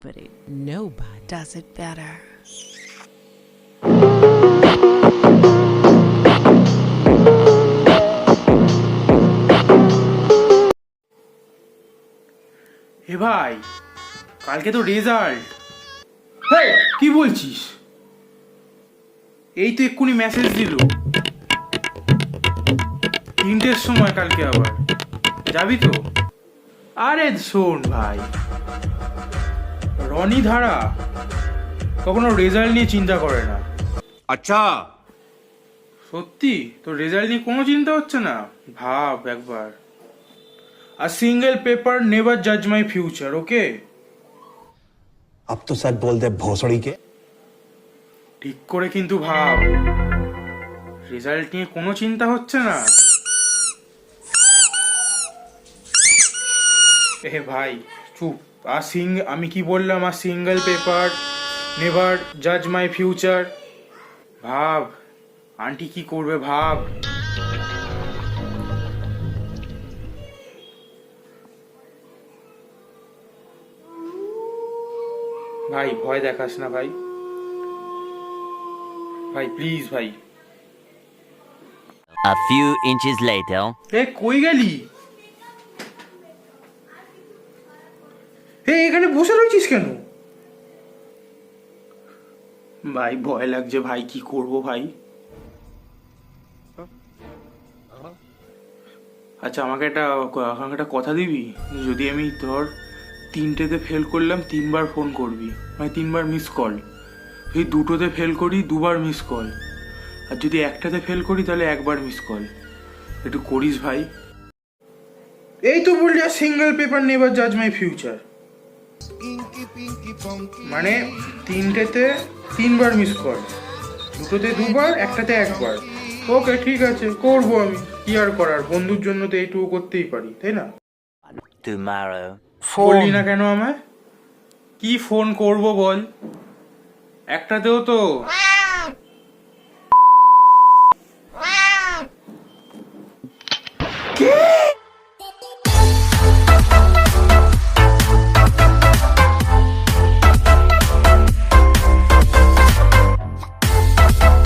but nobody does it better. হে ভাই, কালকে তো রেজাল্ট। হেই, কি বলছিস? এই তো এক্ষুনি মেসেজ দিল, 3টের সময় কালকে আবার যাবি তো? আরে শোন ভাই, রনি ধারা কখনো রেজাল্ট নিয়ে চিন্তা করে না। আচ্ছা, সত্যি তোর রেজাল্ট নিয়ে কোনো চিন্তা হচ্ছে না? ভাব একবার। A single paper never judge my future, okay? अब तो सच बोल दे भोसड़ी के। ঠিক করে কিন্তু ভাব, রেজাল্ট নিয়ে কোনো চিন্তা হচ্ছে না। এ ভাই চুপ। আমি কি বললাম? আর সিঙ্গেল পেপার নেভার জাজ মাই ফিউচার। ভাব আন্টি কি করবে, ভাব। ভাই ভয় দেখাস না ভাই, ভাই প্লিজ ভাই। A few inches later. এ কই গেলি? এখানে বসে রয়েছিস কেন? ভাই ভয় লাগছে ভাই, কি করব ভাই? আচ্ছা আমাকে একটা কথা দিবি? যদি আমি ধর 3টেতে ফেল করলাম 3বার ফোন করবি, মানে 3বার মিস কল। যদি 2টোতে ফেল করি 2বার মিস কল, আর যদি 1টাতে ফেল করি তাহলে 1বার মিস কল। একটু করিস ভাই। এই তো বললি সিঙ্গেল পেপার নেভার জাজ মাই ফিউচার, মানে 3টেতে 3বার মিস কল, 2টোতে 2বার, 1টাতে 1বার। ওকে ঠিক আছে, করবো আমি। কি আর করার, বন্ধুর জন্য তো এইটুকু করতেই পারি, তাই না? Tomorrow. বললি না কেন আমায়? কি ফোন করব বল? একটাতেও তো কি